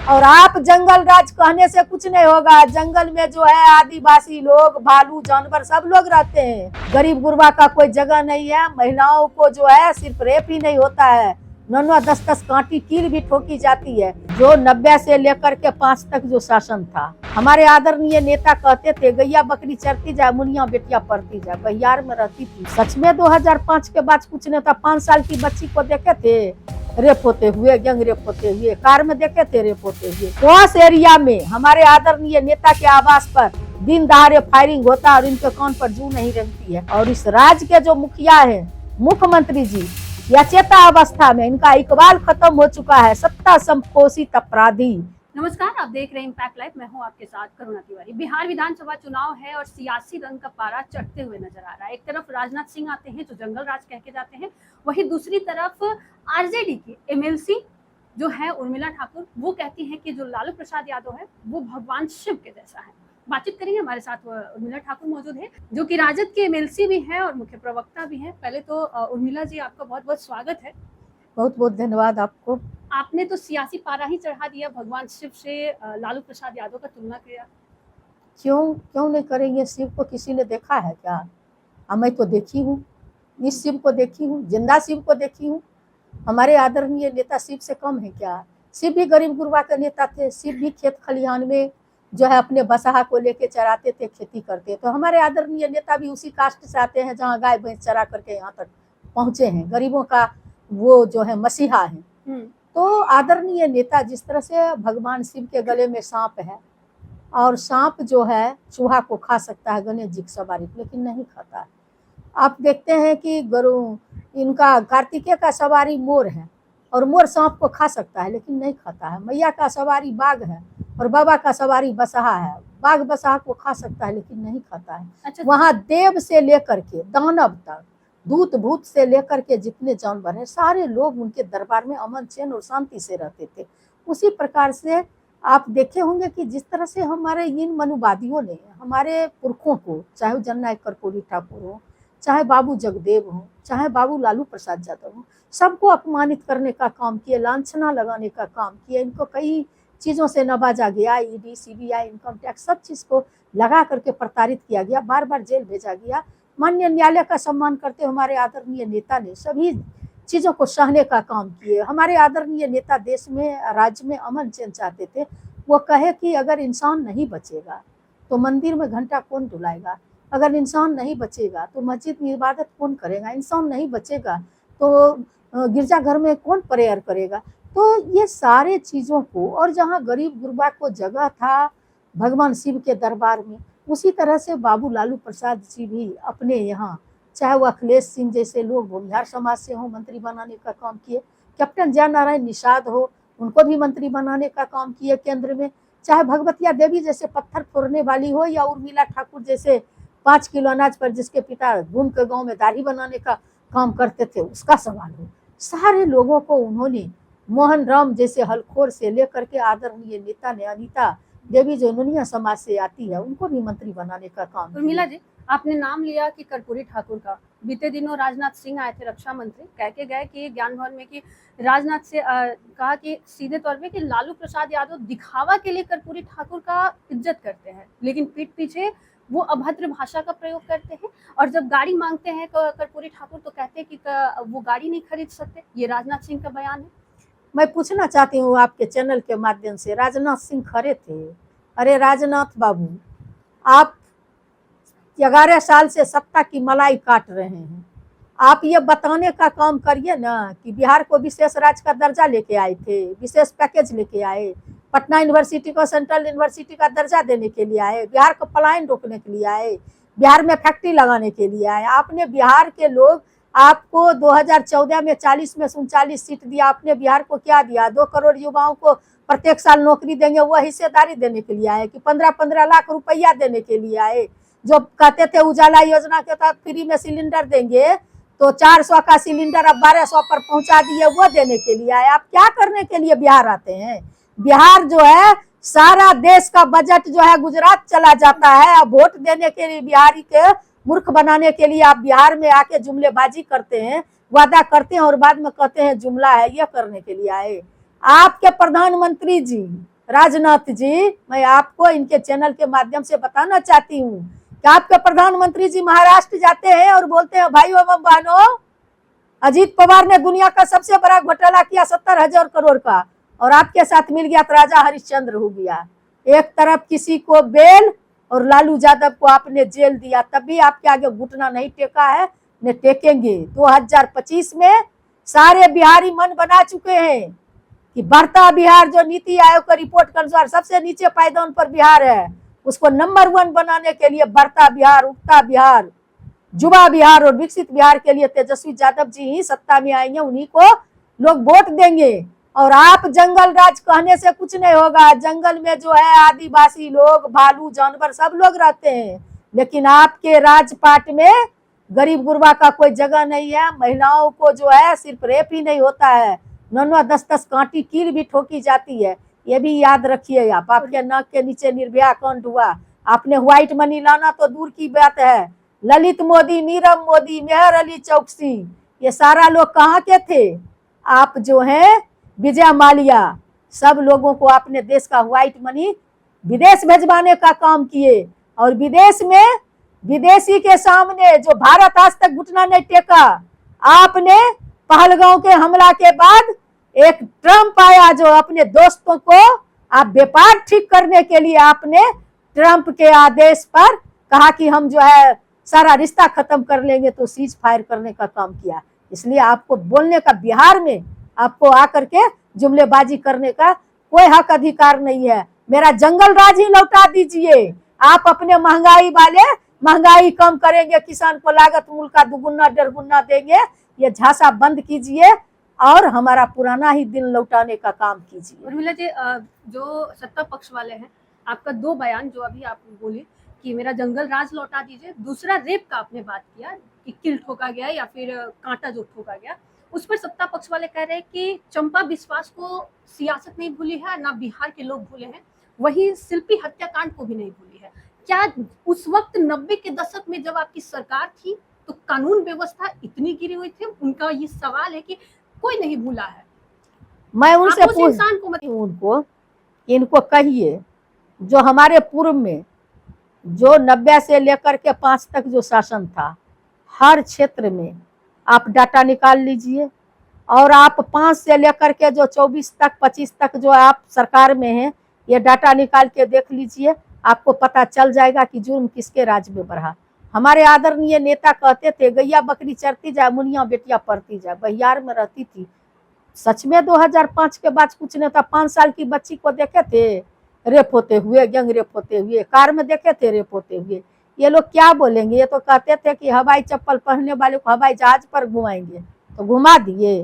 और आप जंगल राज कहने से कुछ नहीं होगा। जंगल में जो है आदिवासी लोग, भालू जानवर सब लोग रहते हैं। गरीब गुरबा का कोई जगह नहीं है। महिलाओं को जो है सिर्फ रेप ही नहीं होता है, 9-9 10-10 कांटी कील भी ठोकी जाती है। जो 90 से लेकर के 5 तक जो शासन था, हमारे आदरणीय नेता कहते थे गैया बकरी चरती जाए, मुनिया बेटिया पढ़ती जाए, बहियार में रहती थी। सच में 2005 के बाद कुछ नहीं था। 5 साल की बच्ची को देखे थे रेप होते हुए, गैंग रेप होते हुए, कार में देखे थे रेप होते हुए। उस एरिया में हमारे आदरणीय नेता के आवास पर दिन दहाड़े फायरिंग होता और इनके कान पर जू नहीं रेंगती है। और इस राज्य के जो मुखिया है, मुख्यमंत्री जी, या चेता अवस्था में इनका इकबाल खत्म हो चुका है। सत्ता संपोषित अपराधी। नमस्कार, आप देख रहे हैं इम्पैक्ट लाइव। मैं हूं आपके साथ करुणा तिवारी। बिहार विधानसभा चुनाव है और सियासी रंग का पारा चढ़ते हुए नजर आ रहा है। एक तरफ राजनाथ सिंह आते हैं जो जंगल राज कह के जाते हैं, वहीं दूसरी तरफ आरजेडी की एमएलसी जो है उर्मिला ठाकुर, वो कहती हैं कि जो लालू प्रसाद यादव है वो भगवान शिव के जैसा है। बातचीत करेंगे, हमारे साथ उर्मिला ठाकुर मौजूद है जो कि राजद के एमएलसी भी हैं और मुख्य प्रवक्ता भी हैं। पहले तो उर्मिला जी, आपका बहुत बहुत स्वागत है। बहुत बहुत धन्यवाद आपको। आपने तो सियासी पारा ही चढ़ा दिया, भगवान शिव से लालू प्रसाद यादव का तुलना किया। क्यों नहीं करेंगे? शिव को किसी ने देखा है क्या? मैं तो देखी हूँ, इस शिव को देखी हूँ, जिंदा शिव को देखी हूँ। हमारे आदरणीय नेता शिव से कम है क्या? शिव भी गरीब गुरबा के नेता थे। शिव भी खेत खलिहान में जो है अपने बसहा को लेके चराते थे, खेती करते। तो हमारे आदरणीय नेता भी उसी कास्ट से आते हैं जहाँ गाय भैंस चरा करके यहाँ तक पहुँचे हैं। गरीबों का वो जो है मसीहा है। तो आदरणीय नेता जिस तरह से भगवान शिव के गले में सांप है और सांप जो है चूहा को खा सकता है, गणेश जी की सवारी, लेकिन नहीं खाता है। आप देखते हैं कि इनका कार्तिकेय का सवारी मोर है और मोर सांप को खा सकता है लेकिन नहीं खाता है। मैया का सवारी बाघ है और बाबा का सवारी बसहा है। बाघ बसहा को खा सकता है लेकिन नहीं खाता है। अच्छा, वहाँ देव से लेकर के दानव तक, दूत भूत से लेकर के जितने जानवर हैं, सारे लोग उनके दरबार में अमन चैन और शांति से रहते थे। उसी प्रकार से आप देखे होंगे कि जिस तरह से हमारे इन मनुवादियों ने हमारे पुरखों को, चाहे वो जननायक कर्पूरी ठाकुर हो, चाहे बाबू जगदेव हो, चाहे बाबू लालू प्रसाद यादव हो, सबको अपमानित करने का काम किया, लांछना लगाने का काम किया। इनको कई चीज़ों से नवाजा गया, ईडी, सीबीआई, इनकम टैक्स, सब चीज़ को लगा करके प्रताड़ित किया गया, बार बार जेल भेजा गया। माननीय न्यायालय का सम्मान करते हमारे आदरणीय नेता ने सभी चीज़ों को सहने का काम किए। हमारे आदरणीय नेता देश में, राज्य में अमन चैन चाहते थे। वो कहे कि अगर इंसान नहीं बचेगा तो मंदिर में घंटा कौन डुलाएगा, अगर इंसान नहीं बचेगा तो मस्जिद में इबादत कौन करेगा, इंसान नहीं बचेगा तो गिरजाघर में कौन प्रेयर करेगा। तो ये सारे चीज़ों को, और जहाँ गरीब गुरबा को जगह था भगवान शिव के दरबार में, उसी तरह से बाबू लालू प्रसाद जी भी अपने यहाँ, चाहे वो अखिलेश सिंह जैसे लोग भूमिहार समाज से हों, मंत्री बनाने का काम किए। कैप्टन जयनारायण निषाद हो, उनको भी मंत्री बनाने का काम किए केंद्र में। चाहे भगवतिया देवी जैसे पत्थर फोड़ने वाली हो, या उर्मिला ठाकुर जैसे 5 किलो अनाज पर जिसके पिता घूम के गाँव में दाढ़ी बनाने का काम करते थे, उसका सवाल हो। सारे लोगों को उन्होंने, मोहन राम जैसे हलखोर से लेकर के आदरणीय नेता ने, अनीता देवी जो नुनिया समाज से आती है, उनको भी मंत्री बनाने का काम। उर्मिला जी, आपने नाम लिया कि कर्पूरी ठाकुर का। बीते दिनों राजनाथ सिंह आए थे, रक्षा मंत्री, कह के गए कि ज्ञान भवन में कि राजनाथ से कहा कि सीधे तौर पे कि लालू प्रसाद यादव दिखावा के लिए कर्पूरी ठाकुर का इज्जत करते हैं, लेकिन पीठ पीछे वो अभद्र भाषा का प्रयोग करते हैं। और जब गाड़ी मांगते हैं कर्पूरी ठाकुर तो कहते हैं कि वो गाड़ी नहीं खरीद सकते। ये राजनाथ सिंह का बयान है। मैं पूछना चाहती हूँ आपके चैनल के माध्यम से, राजनाथ सिंह खड़े थे? अरे राजनाथ बाबू, आप 11 साल से सत्ता की मलाई काट रहे हैं। आप ये बताने का काम करिए ना कि बिहार को विशेष राज्य का दर्जा लेके आए थे, विशेष पैकेज लेके आए, पटना यूनिवर्सिटी को सेंट्रल यूनिवर्सिटी का दर्जा देने के लिए आए, बिहार को पलायन रोकने के लिए आए, बिहार में फैक्ट्री लगाने के लिए आए। आपने बिहार के लोग, आपको 2014 में 40 में 39 सीट दिया, आपने बिहार को क्या दिया? 2 करोड़ युवाओं को प्रत्येक साल नौकरी देंगे, वो हिस्सेदारी देने के लिए आए कि 15-15 लाख रुपया देने के लिए आए? जो कहते थे उजाला योजना के तहत फ्री में सिलेंडर देंगे, तो 400 का सिलेंडर अब 1200 पर पहुंचा दिए, वो देने के लिए आए। आप क्या करने के लिए बिहार आते हैं? बिहार जो है, सारा देश का बजट जो है गुजरात चला जाता है। अब वोट देने के लिए, बिहारी के मूर्ख बनाने के लिए आप बिहार में आके जुमलेबाजी करते हैं, वादा करते हैं और बाद में कहते हैं जुमला है। ये करने के लिए आए। आपके प्रधानमंत्री जी राजनाथ जी, मैं आपको इनके चैनल के माध्यम से बताना चाहती हूँ कि आपके प्रधानमंत्री जी महाराष्ट्र जाते हैं और बोलते हैं भाइयों एवं बहनों, अजीत पवार ने दुनिया का सबसे बड़ा घोटाला किया 70,000 करोड़ का, और आपके साथ मिल गया तो राजा हरिश्चंद्र हो गया। एक तरफ किसी को बेल और लालू यादव को आपने जेल दिया, तब भी आपके आगे घुटना नहीं टेका है, न टेकेंगे। 2025 में सारे बिहारी मन बना चुके हैं कि बढ़ता बिहार, जो नीति आयोग का रिपोर्ट के अनुसार सबसे नीचे पायदान पर बिहार है, उसको नंबर 1 बनाने के लिए बढ़ता बिहार, उगता बिहार, युवा बिहार और विकसित बिहार के लिए तेजस्वी यादव जी ही सत्ता में आएंगे, उन्हीं को लोग वोट देंगे। और आप जंगल राज कहने से कुछ नहीं होगा। जंगल में जो है आदिवासी लोग, भालू, जानवर सब लोग रहते हैं, लेकिन आपके राजपाट में गरीब गुरबा का कोई जगह नहीं है। महिलाओं को जो है सिर्फ रेप ही नहीं होता है, 9 10 कांटी कील भी ठोकी जाती है, ये भी याद रखिए आप। आपके नाक के नीचे निर्भया कांड हुआ, आपने व्हाइट मनी लाना तो दूर की बात है। ललित मोदी, नीरव मोदी, मेहर अली चौकसी, ये सारा लोग कहाँ के थे? आप जो है विजय माल्या, सब लोगों को आपने देश का व्हाइट मनी विदेश भेजवाने का काम किए, और विदेश में विदेशी के सामने जो भारत आज तक घुटना नहीं टेका, आपने पहलगांव के हमला के बाद एक ट्रम्प आया जो अपने दोस्तों को आप व्यापार ठीक करने के लिए आपने ट्रम्प के आदेश पर कहा कि हम जो है सारा रिश्ता खत्म कर लेंगे, तो सीज फायर करने का काम किया। इसलिए आपको बोलने का, बिहार में आपको आकर के जुमलेबाजी करने का कोई हक अधिकार नहीं है। मेरा जंगल राज ही लौटा दीजिए। आप अपने महंगाई वाले, महंगाई कम करेंगे, किसान को लागत मूल्य का 2 1/2 गुना देंगे, ये झांसा बंद कीजिए और हमारा पुराना ही दिन लौटाने का काम कीजिए। उर्मिला जी, जो सत्ता पक्ष वाले हैं, आपका 2 बयान जो अभी आप बोले कि मेरा जंगल राज लौटा दीजिए, दूसरा रेप का आपने बात किया कि किल ठोका गया या फिर कांटा जो ठोका गया, उस पर सत्ता पक्ष वाले कह रहे हैं कि चंपा विश्वास को सियासत नहीं भूली है, ना बिहार के लोग भूले हैं, वही शिल्पी हत्याकांड को भी नहीं भूली है। क्या उस वक्त 90 के दशक में जब आपकी सरकार थी तो कानून व्यवस्था इतनी गिरी हुई थी? उनका ये सवाल है कि कोई नहीं भूला है। मैं उनसे आप उस इंसान को उनको इनको कहिए, जो हमारे पूर्व में जो 90 से लेकर के 5 तक जो शासन था, हर क्षेत्र में आप डाटा निकाल लीजिए, और आप 5 से लेकर के जो 24 तक 25 तक जो आप सरकार में हैं, ये डाटा निकाल के देख लीजिए, आपको पता चल जाएगा कि जुर्म किसके राज में बढ़ा। हमारे आदरणीय नेता कहते थे गैया बकरी चरती जाए, मुनिया बेटियां पढ़ती जाए। बहियार में रहती थी, सच में 2005 के बाद कुछ नहीं था। 5 साल की बच्ची को देखे थे रेप होते हुए, गैंग रेप होते हुए, कार में देखे थे रेप होते हुए। ये लोग क्या बोलेंगे? ये तो कहते थे कि हवाई चप्पल पहनने वाले को हवाई जहाज पर घुमाएंगे, तो घुमा दिए।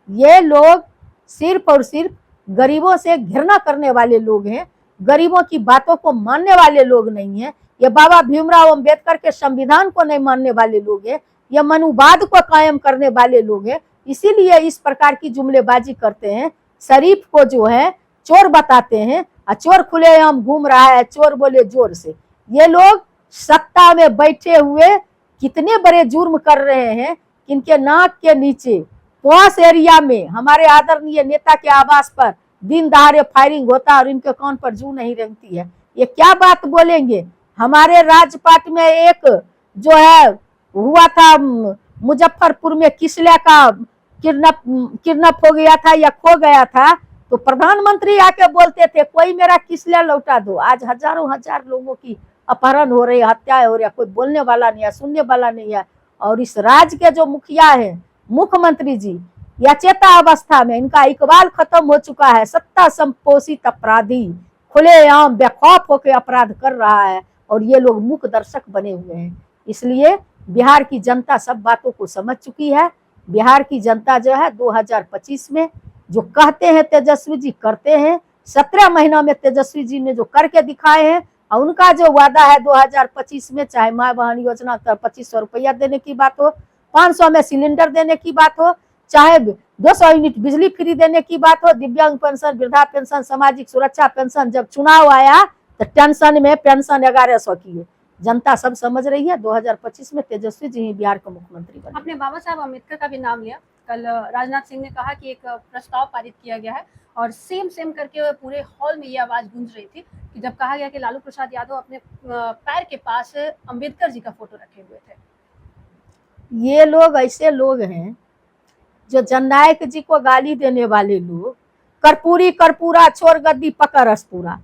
ये लोग सिर्फ और सिर्फ गरीबों से घृणा करने वाले लोग हैं, गरीबों की बातों को मानने वाले लोग नहीं हैं। ये बाबा भीमराव अंबेडकर के संविधान को नहीं मानने वाले लोग हैं, ये मनुवाद को कायम करने वाले लोग हैं। इसीलिए इस प्रकार की जुमलेबाजी करते हैं। शरीफ को जो है चोर बताते हैं, और चोर खुलेआम घूम रहा है, चोर बोले जोर से। ये लोग सत्ता में बैठे हुए कितने बड़े जुर्म कर रहे हैं, इनके नाक के नीचे पॉश एरिया में हमारे आदरणीय नेता के आवास पर दिन दहाड़े फायरिंग होता है और इनके कान पर जू नहीं रेंगती है। ये क्या बात बोलेंगे? हमारे राजपाट में एक जो है हुआ था मुजफ्फरपुर में, किसले का किडनैप हो गया था या खो गया था, तो प्रधानमंत्री आके बोलते थे कोई मेरा किसले लौटा दो। आज हजारों हजार लोगों की अपहरण हो रही है, हत्याएं हो रही है, कोई बोलने वाला नहीं है, सुनने वाला नहीं है। और इस राज्य के जो मुखिया है, मुख्यमंत्री जी, या चेता अवस्था में इनका इकबाल खत्म हो चुका है। सत्ता संपोषित अपराधी खुलेआम बेखौफ होकर अपराध कर रहा है, और ये लोग मूक दर्शक बने हुए हैं। इसलिए बिहार की जनता सब बातों को समझ चुकी है। बिहार की जनता जो है 2025 में जो कहते हैं तेजस्वी जी करते हैं। 17 महीना में तेजस्वी जी ने जो करके दिखाए हैं, और उनका जो वादा है 2025 में, चाहे माँ बहन योजना 2500 रुपया देने की बात हो, 500 में सिलेंडर देने की बात हो, चाहे 200 यूनिट बिजली फ्री देने की बात हो, दिव्यांग पेंशन, वृद्धा पेंशन, सामाजिक सुरक्षा पेंशन, जब चुनाव आया तो टेंशन में पेंशन 1100 की है। जनता सब समझ रही है 2025 में तेजस्वी जी ही बिहार का मुख्यमंत्री बने। आपने बाबा साहब अम्बेडकर का भी नाम लिया, कल राजनाथ सिंह ने कहा कि एक प्रस्ताव पारित किया गया है और सेम सेम करके पूरे हॉल में ये आवाज गूंज रही थी कि जब कहा गया कि लालू प्रसाद यादव अपने पैर के पास अंबेडकर जी का फोटो रखे हुए थे। ये लोग ऐसे लोग हैं जो जननायक जी को गाली देने वाले लोग, कर्पूरी कर्पूरा चोर गद्दी पकड़ पूरा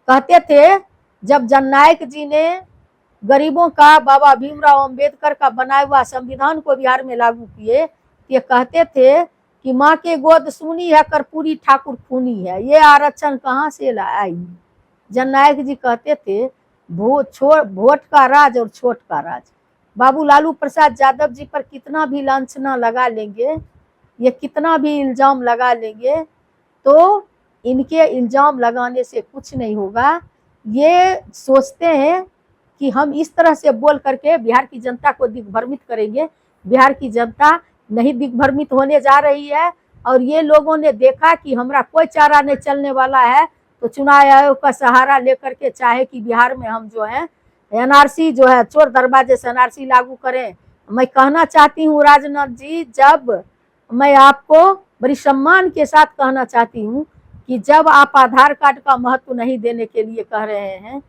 कहते थे। जब जननायक जी ने गरीबों का, बाबा भीमराव अंबेडकर का बनाया हुआ संविधान को बिहार में लागू किए, ये कहते थे कि माँ के गोद सुनी है कर्पूरी ठाकुर खूनी है, ये आरक्षण कहाँ से आई। जननायक जी कहते थे वोट का राज और छोट का राज। बाबू लालू प्रसाद यादव जी पर कितना भी लांछना लगा लेंगे, ये कितना भी इल्जाम लगा लेंगे, तो इनके इल्जाम लगाने से कुछ नहीं होगा। ये सोचते हैं कि हम इस तरह से बोल करके बिहार की जनता को दिग्भ्रमित करेंगे। बिहार की जनता नहीं दिग्भ्रमित होने जा रही है, और ये लोगों ने देखा कि हमारा कोई चारा नहीं चलने वाला है, तो चुनाव आयोग का सहारा लेकर के चाहे कि बिहार में हम जो है एनआरसी जो है चोर दरवाजे से एनआरसी लागू करें। मैं कहना चाहती हूँ राजनाथ जी, जब मैं आपको बड़ी सम्मान के साथ कहना चाहती हूँ कि जब आप आधार कार्ड का महत्व नहीं देने के लिए कह रहे हैं,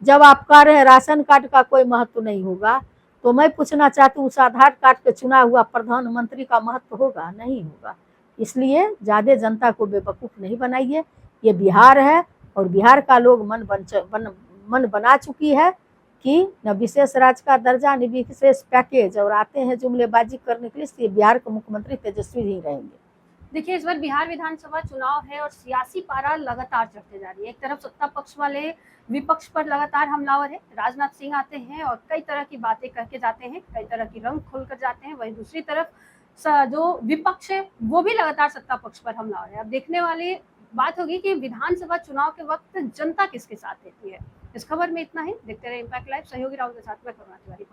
जब आप कह रहे हैं राशन कार्ड का कोई महत्व नहीं होगा, तो मैं पूछना चाहती हूँ उस आधार कार्ड पे चुना हुआ प्रधानमंत्री का महत्व होगा? नहीं होगा। इसलिए ज़्यादा जनता को बेवकूफ़ नहीं बनाइए। ये बिहार है और बिहार का लोग मन बना चुकी है कि न विशेष राज्य का दर्जा न विशेष पैकेज, और आते हैं जुमलेबाजी करने के लिए। बिहार के मुख्यमंत्री तेजस्वी ही रहेंगे। देखिए, इस बार बिहार विधानसभा चुनाव है और सियासी पारा लगातार चढ़ते जा रही है। एक तरफ सत्ता पक्ष वाले विपक्ष पर लगातार हमलावर है, राजनाथ सिंह आते हैं और कई तरह की बातें करके जाते हैं, कई तरह की रंग खोल कर जाते हैं। वहीं दूसरी तरफ जो विपक्ष है वो भी लगातार सत्ता पक्ष पर हमलावर है। अब देखने वाली बात होगी कि विधानसभा चुनाव के वक्त जनता किसके साथ रहती है। इस खबर में इतना ही। देखते रहे इम्पैक्ट लाइव। सहयोगी राहुल के साथ मैं करुणा तिवारी।